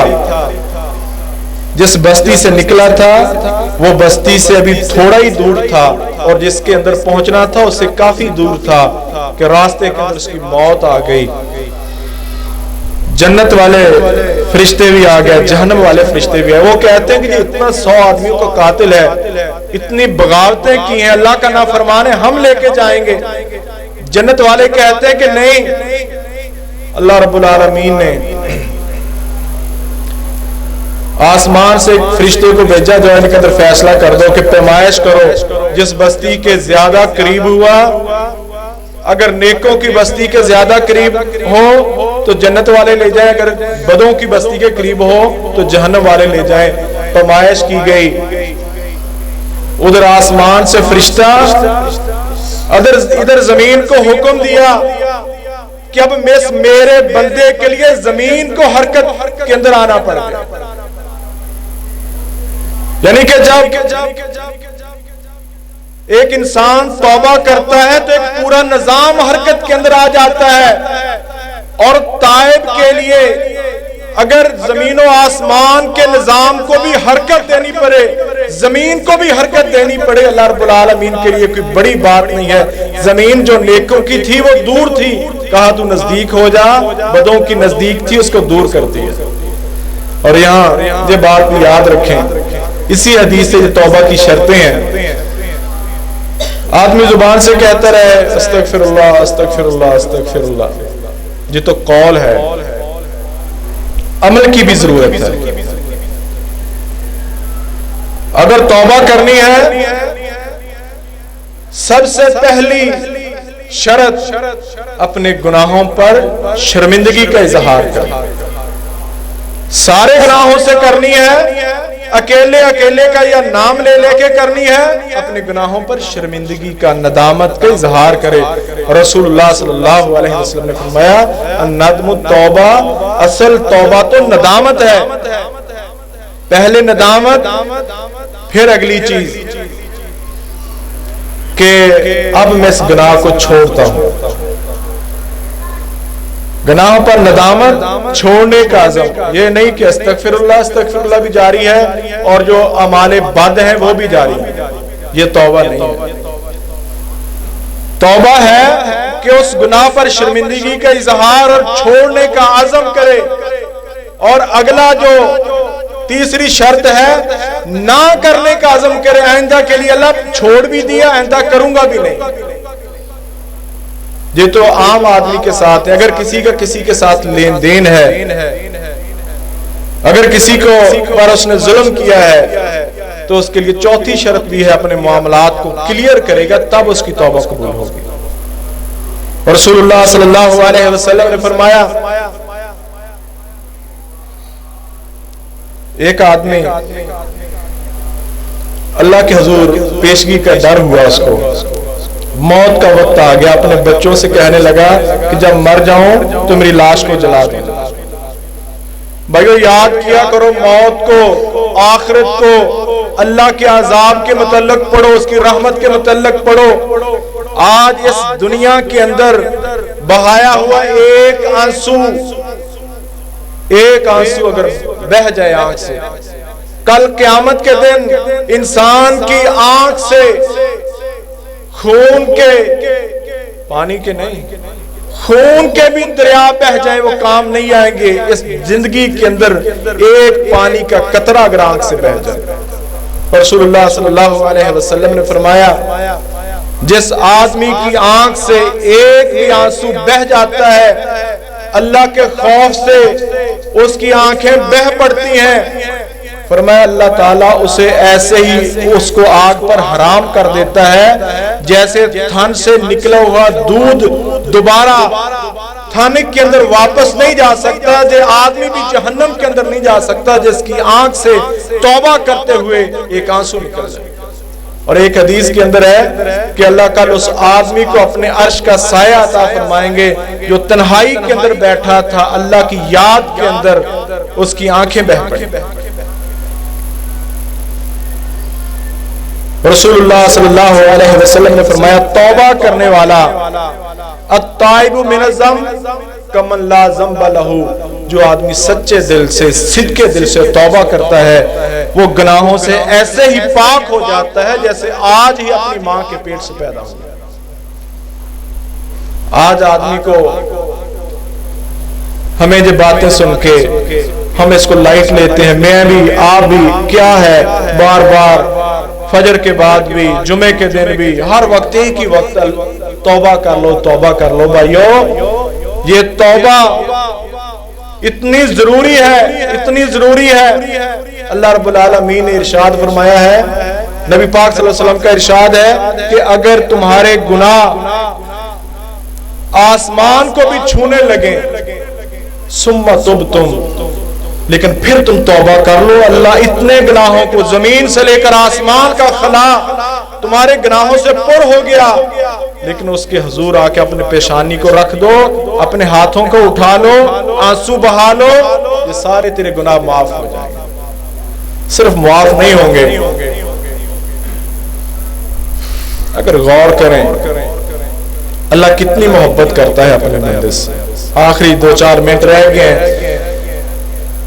جس بستی سے نکلا تھا وہ بستی سے ابھی تھوڑا ہی دور تھا، اور جس کے اندر پہنچنا تھا اس سے کافی دور تھا کہ راستے کے اندر اس کی موت آ گئی۔ جنت والے فرشتے بھی آ گئے، جہنم والے فرشتے بھی آئے، وہ کہتے ہیں کہ اتنا 100 آدمیوں کا قاتل ہے، اتنی بغاوتیں کی ہیں، اللہ کا نافرمان ہے، ہم لے کے جائیں گے۔ جنت والے کہتے ہیں کہ نہیں، اللہ رب العالمین نے آسمان سے ایک فرشتے کو بھیجا جو ان کے اندر فیصلہ کر دو کہ پیمائش کرو، جس بستی کے زیادہ قریب ہوا، اگر نیکوں کی بستی کے زیادہ قریب ہو تو جنت والے لے جائیں، اگر بدوں کی بستی کے قریب ہو تو جہنم والے لے جائیں۔ پیمائش کی گئی، ادھر آسمان سے فرشتہ، ادھر زمین کو حکم دیا کہ اب میرے بندے کے لیے زمین کو حرکت کے اندر آنا پڑ گیا، یعنی کہ جب ایک انسان توبہ کرتا ہے تو ایک پورا نظام حرکت کے اندر آ جاتا ہے، اور تائب کے لیے اگر زمین و آسمان کے نظام کو بھی حرکت دینی پڑے، زمین کو بھی حرکت دینی پڑے، اللہ رب العالمین کے لیے کوئی بڑی بات نہیں ہے۔ زمین جو نیکوں کی تھی وہ دور تھی، کہا تو نزدیک ہو جا، بدوں کی نزدیک تھی، اس کو دور کر دیا۔ اور یہاں یہ بات یاد رکھیں، اسی حدیث سے یہ توبہ کی شرطیں ہیں۔ آدمی زبان سے کہتا رہے استغفر اللہ استغفر اللہ استغفر اللہ، یہ تو قول ہے، عمل کی بھی ضرورت ہے۔ اگر توبہ کرنی ہے، سب سے پہلی شرط اپنے گناہوں پر شرمندگی کا اظہار کرنا، سارے گناہوں سے کرنی ہے، اکیلے کا یا نام لے کے کرنی ہے، اپنے گناہوں پر شرمندگی کا، ندامت کا اظہار کرے۔ رسول اللہ صلی اللہ علیہ وسلم نے فرمایا الندم توبہ، اصل توبہ تو ندامت ہے، پہلے ندامت پھر اگلی چیز کہ اب میں اس گناہ کو چھوڑتا ہوں، گناہ پر ندامت، چھوڑنے کا عزم، یہ نہیں کہ استغفر اللہ بھی جاری ہے اور جو اعمال بد ہیں وہ بھی جاری ہے، یہ توبہ نہیں ہے۔ توبہ ہے کہ اس گناہ پر شرمندگی کا اظہار اور چھوڑنے کا عزم کرے، اور اگلا جو تیسری شرط ہے نہ کرنے کا عزم کرے، آئندہ کے لیے اللہ چھوڑ بھی دیا، آئندہ کروں گا بھی نہیں۔ یہ تو عام آدمی کے ساتھ ہے. اگر کسی کا کسی کے ساتھ لین دین ہے, اگر کسی کو پر اس نے ظلم کیا ہے, تو اس کے لیے چوتھی شرط بھی ہے, اپنے معاملات کو کلیئر کرے گا تب اس کی توبہ قبول ہوگی. اور رسول اللہ صلی اللہ علیہ وسلم نے فرمایا, ایک آدمی اللہ کے حضور پیشگی کا ڈر ہوا, اس کو موت کا وقت آ گیا, اپنے بچوں سے کہنے لگا کہ جب مر جاؤں تو میری لاش کو جلا دیں. بھائیو یاد کیا کرو موت کو, آخرت کو, اللہ کے عذاب کے متعلق پڑھو, اس کی رحمت کے متعلق پڑھو. آج اس دنیا کے اندر بہایا ہوا ایک آنسو اگر بہ جائے آنکھ سے, کل قیامت کے دن انسان کی آنکھ سے خون کے, پانی کے نہیں, خون کے بھی دریا بہ جائے, وہ کام نہیں آئیں گے. اس زندگی کے اندر ایک پانی کا قطرہ اگر آنکھ سے بہ جائے. رسول اللہ صلی اللہ علیہ وسلم نے فرمایا, جس آدمی کی آنکھ سے ایک بھی آنسو بہ جاتا ہے, اللہ کے خوف سے اس کی آنکھیں بہ پڑتی ہیں. فرمایا اللہ تعالیٰ اسے ایسے ہی اس کو آگ پر حرام کر دیتا ہے جیسے تھن سے نکلا ہوا دودھ دوبارہ تھانک کے اندر واپس نہیں جا سکتا. جو آدمی بھی جہنم کے اندر نہیں جا سکتا جس کی آنکھ سے توبہ کرتے ہوئے ایک آنسو نکل جائے. اور ایک حدیث کے اندر ہے کہ اللہ کل اس آدمی کو اپنے عرش کا سایہ عطا فرمائیں گے جو تنہائی کے اندر بیٹھا تھا, اللہ کی یاد کے اندر اس کی آنکھیں بہ پڑیں. رسول اللہ صلی اللہ علیہ وسلم نے فرمایا, توبہ کرنے والا التائب من الذنب کمن لا ذنب لہ, جو آدمی سچے دل سے, صدقے دل سے توبہ کرتا ہے, وہ گناہوں سے ایسے ہی پاک ہو جاتا ہے جیسے آج ہی اپنی ماں کے پیٹ سے پیدا ہوا. آج آدمی کو ہمیں جو باتیں سن کے ہم اس کو لائٹ لیتے ہیں, میں بھی آپ بھی, کیا ہے بار بار فجر کے بعد بھی, جمعے کے دن بھی, ہر وقت ایک ہی وقت توبہ کر لو, توبہ کر لو. بھائیو یہ توبہ اتنی ضروری ہے, اتنی ضروری ہے. اللہ رب العالمین نے ارشاد فرمایا ہے, نبی پاک صلی اللہ علیہ وسلم کا ارشاد ہے کہ اگر تمہارے گناہ آسمان کو بھی چھونے لگیں ثم تبتم, لیکن پھر تم توبہ کر لو, اللہ اتنے گناہوں کو, زمین سے لے کر آسمان کا خلا تمہارے گناہوں سے پر ہو گیا, لیکن اس کے حضور آ کے اپنے پیشانی کو رکھ دو, اپنے ہاتھوں کو اٹھا لو, آنسو بہا لو, یہ سارے تیرے گناہ معاف ہو جائیں گے. صرف معاف نہیں ہوں گے, اگر غور کریں اللہ کتنی محبت کرتا ہے اپنے بندے سے. آخری 2-4 منٹ رہ گئے ہیں,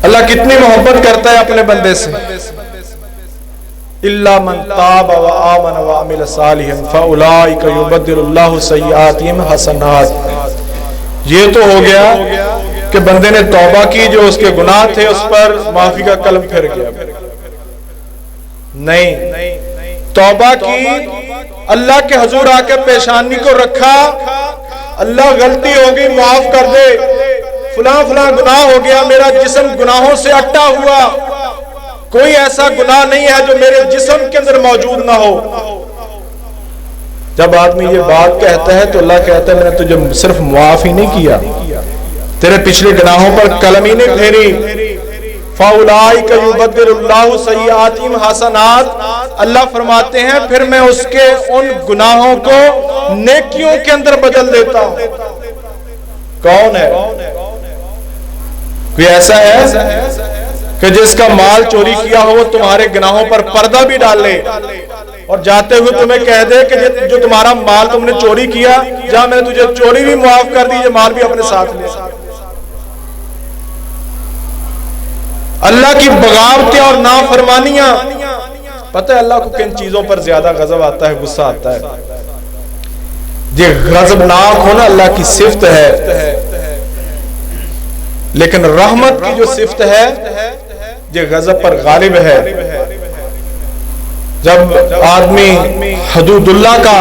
اللہ کتنی محبت کرتا ہے اپنے بندے سے. الا من تاب وآمن وعمل صالحا فاولئک یبدل اللہ سیئاتہم حسنات. یہ تو ہو گیا کہ بندے نے توبہ کی, جو اس کے گناہ تھے اس پر معافی کا قلم پھر گیا. نہیں, توبہ کی, اللہ کے حضور آ کے پیشانی کو رکھا, اللہ غلطی ہوگی معاف کر دے, فلاں فلاں گناہ ہو گیا, میرا جسم گناہوں سے اٹا ہوا, کوئی ایسا گناہ نہیں ہے جو میرے جسم کے اندر موجود نہ ہو. جب آدمی یہ بات کہتا ہے تو اللہ کہتا ہے میں نے تجھے صرف معاف ہی نہیں کیا, تیرے پچھلے گناہوں پر قلم ہی نہیں پھیری. فاولئک یبدل اللہ سیئاتہم حسنات, اللہ فرماتے ہیں پھر میں اس کے ان گناہوں کو نیکیوں کے اندر بدل دیتا ہوں. کون ہے؟ کوئی ایسا ہے کہ جس کا مال چوری کیا ہو وہ تمہارے گناہوں پر پردہ بھی ڈالے اور جاتے ہوئے تمہیں کہہ دے کہ جو تمہارا مال تم نے چوری کیا, جہاں میں نے تجھے چوری بھی معاف کر دی, یہ مال بھی اپنے ساتھ لے. اللہ کی بغاوتیں اور نافرمانیاں, پتہ ہے اللہ کو کن چیزوں پر زیادہ غضب آتا ہے, غصہ آتا ہے. یہ غضبناک ہونا اللہ کی صفت ہے, لیکن رحمت کی جو صفت ہے یہ غضب پر غالب ہے. جب آدمی حدود اللہ کا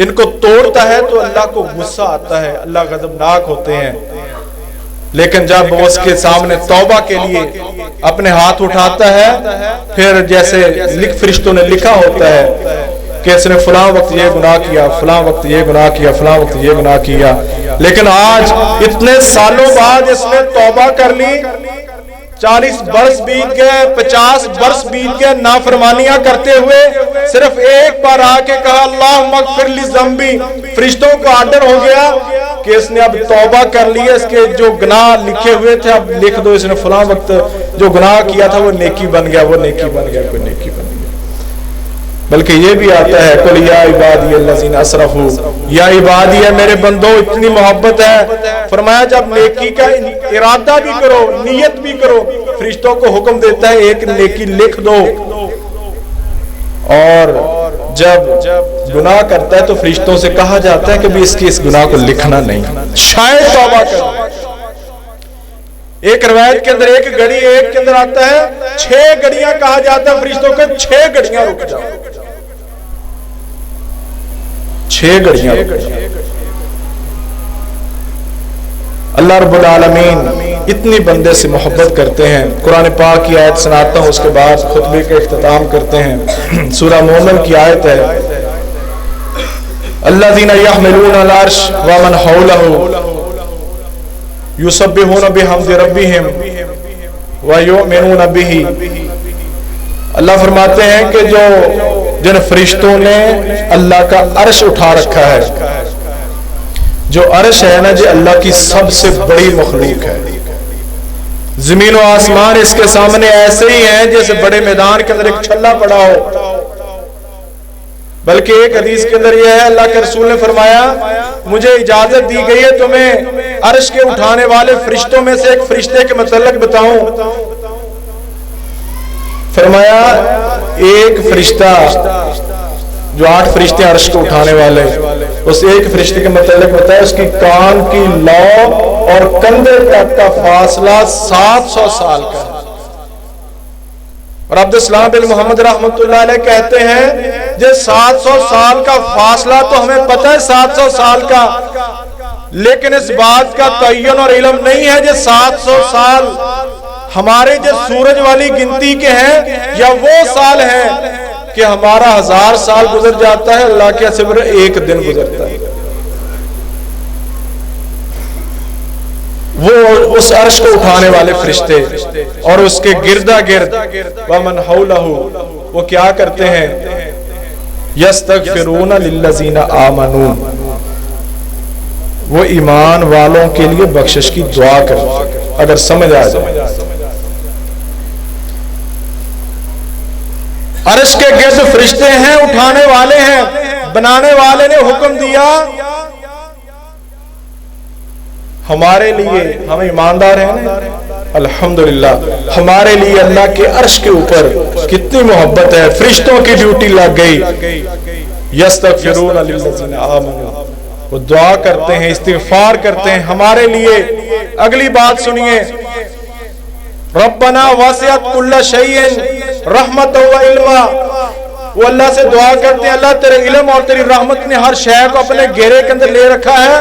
ان کو توڑتا ہے تو اللہ کو غصہ آتا ہے، اللہ غضبناک ہوتے ہیں. لیکن جب وہ اس کے سامنے توبہ کے لیے اپنے ہاتھ اٹھاتا ہے، پھر جیسے فرشتوں نے لکھا ہوتا ہے کہ اس نے فلاں وقت یہ گناہ کیا، فلاں وقت یہ گناہ کیا، فلاں وقت یہ گناہ کیا، لیکن آج اتنے سالوں بعد اس نے توبہ کر لی، 40 برس بیت گئے، 50 برس بیت گئے نافرمانیاں کرتے ہوئے، صرف ایک بار آ کے کہا اللہم اغفر لی ذنبی، فرشتوں کا آرڈر ہو گیا کہ اس نے اب توبہ کر لی ہے، اس کے جو گناہ لکھے ہوئے تھے اب لکھ دو، اس نے فلاں وقت جو گناہ کیا تھا وہ نیکی بن گیا، وہ نیکی بن گیا، کوئی نیکی بن گیا. بلکہ یہ بھی آتا ہے قل یا عبادی الذین اسرفوا، یا عبادی ہے میرے بندو، اتنی محبت ہے. فرمایا جب نیکی کا ارادہ بھی کرو، نیت بھی کرو، فرشتوں کو حکم دیتا ہے ایک نیکی لکھ دو، اور جب گناہ کرتا ہے تو فرشتوں سے کہا جاتا ہے کہ بھی اس گناہ کو لکھنا نہیں، شاید توبہ کرو. ایک روایت کے اندر ایک گھڑی ایک کے اندر آتا ہے 6 گھڑیاں کہا جاتا ہے فرشتوں کو، 6 گھڑیاں رک جاؤ، 6 گھڑیاں رک جاؤ. اللہ رب العالمین اتنی بندے سے محبت کرتے ہیں. قرآن پاک کی آیت سناتا ہوں، اس کے بعد خطبے کا اختتام کرتے ہیں. سورہ مومن کی آیت ہے الذین یحملون العرش ومن حولہ یسبحون بحمد ربہم ویؤمنون بہ. اللہ فرماتے ہیں کہ جن فرشتوں نے اللہ کا عرش اٹھا رکھا ہے، جو عرش ہے نا جی اللہ کی سب سے بڑی مخلوق ہے، زمین و آسمان اس کے سامنے ایسے ہی ہیں جیسے بڑے میدان کے اندر ایک چھلا پڑا ہو. بلکہ ایک حدیث کے اندر یہ ہے اللہ کے رسول نے فرمایا مجھے اجازت دی گئی ہے تمہیں عرش کے اٹھانے والے فرشتوں میں سے ایک فرشتے کے متعلق بتاؤں. فرمایا ایک فرشتہ جو 8 فرشتے عرش کو اٹھانے والے، اس ایک فرشتے کے متعلق بتایا اس کی کان کی لو اور کندھے تک کا فاصلہ 700 سال کا ہے. اور عبدالسلام بن محمد رحمۃ اللہ علیہ کہتے ہیں جو 700 سال کا فاصلہ تو ہمیں پتہ ہے 700 سال کا، لیکن اس بات کا تعین اور علم نہیں ہے جو 700 سال ہمارے جو سورج والی گنتی کے ہیں یا وہ سال ہیں کہ ہمارا 1000 سال گزر جاتا ہے، اللہ کے صبر ایک دن گزرتا ہے. وہ اس عرش کو اٹھانے والے فرشتے اور اس کے گردا گرد ومن حولہ وہ کیا کرتے ہیں یستغفرون للذین آمنوا، وہ ایمان والوں کے لیے بخشش کی دعا کرتے ہیں. اگر سمجھ آ جائے عرش کے گرد فرشتے ہیں، اٹھانے والے ہیں، بنانے والے نے حکم دیا ہمارے لیے، ہم ایماندار ہیں نا الحمدللہ، ہمارے لیے اللہ کے عرش کے اوپر کتنی محبت ہے، فرشتوں کی ڈیوٹی لگ گئی. یستغفرون للذین آمنوا، وہ دعا کرتے ہیں، استغفار کرتے ہیں ہمارے لیے. اگلی بات سنیے ربنا وسعت کل شیء رحمت و علما، وہ اللہ سے دعا کرتے ہیں اللہ تیرے علم اور تیری رحمت نے ہر شے کو اپنے گھیرے کے اندر لے رکھا ہے.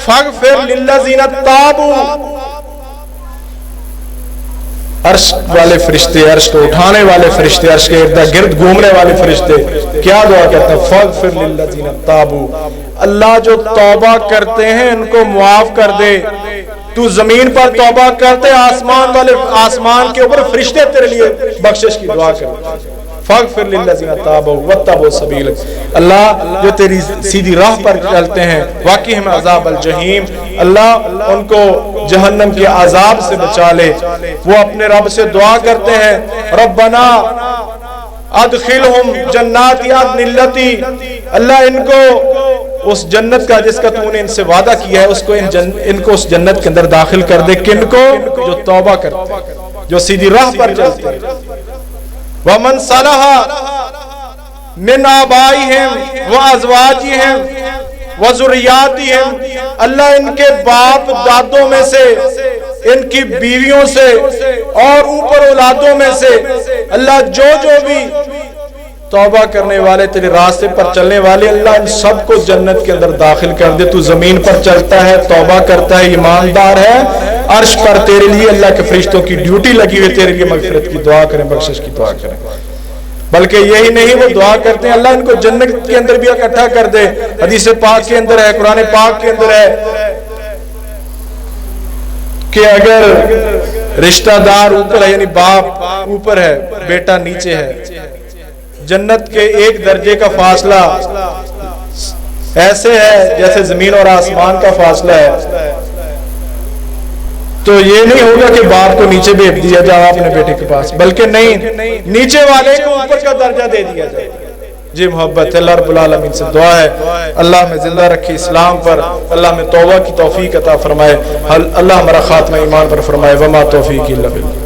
فاغفر للذین تابوا، عرش والے فرشتے، عرش کو اٹھانے والے فرشتے، عرش کے ارد گرد گھومنے والے فرشتے کیا دعا کرتے ہیں فاغفر للذین تابوا، اللہ جو توبہ کرتے ہیں ان کو معاف کر دے. تو زمین پر توبہ کرتے، آسمان کے اوپر فرشتے تیرے لیے بخشش کی دعا کرتے. فاغفر للذین تابوا واتبعوا سبیلک، اللہ جو تیری سیدھی راہ پر چلتے ہیں واقعہم عذاب الجحیم، اللہ ان کو جہنم کے عذاب سے بچا لے. وہ اپنے رب سے دعا کرتے ہیں ربنا ادخلہم جنات عدن التی، اللہ ان کو اس جنت کا جس کا تو نے ان سے وعدہ کیا ہے ان کو اس جنت کے اندر داخل کر دے. کن کو؟ جو توبہ کرتے ہیں، جو سیدھی راہ پر چلتے ہیں. وَمَنْ صَلَحَ مِنْ آبَائِهِمْ وَأَزْوَاجِهِمْ وَذُرِّيَّاتِهِمْ، اللہ ان کے باپ دادوں میں سے، ان کی بیویوں سے اور اوپر اولادوں میں سے اللہ جو بھی توبہ کرنے والے، تیرے راستے پر چلنے والے، اللہ ان سب کو جنت کے اندر داخل کر دے۔ تو زمین پر چلتا ہے، توبہ کرتا ہے، ایماندار ہے، عرش پر تیرے لیے اللہ کے فرشتوں کی ڈیوٹی لگی ہوئی، تیرے لیے مغفرت کی دعا کریں، بخشش کی دعا کریں۔ بلکہ یہی نہیں، وہ دعا کرتے ہیں اللہ ان کو جنت کے اندر بھی اکٹھا کر دے۔ حدیث پاک کے اندر ہے، قرآن پاک کے اندر ہے کہ اگر رشتہ دار اوپر ہے، یعنی باپ اوپر ہے، بیٹا نیچے ہے، جنت کے ایک درجے کا فاصلہ ایسے ہے جیسے زمین اور آسمان کا فاصلہ ہے، تو یہ نہیں ہوگا کہ باپ کو نیچے بھیج دیا جائے اپنے بیٹے کے پاس، بلکہ نہیں، نیچے والے کو اوپر کا درجہ دے دیا جائے۔ جی محبت ہے، اللہ رب العالمین سے دعا ہے اللہ میں زندہ رکھے اسلام پر، اللہ میں توبہ کی توفیق عطا فرمائے، اللہ ہمارا خاتمہ ایمان پر فرمائے۔ وما توفیقی الا باللہ۔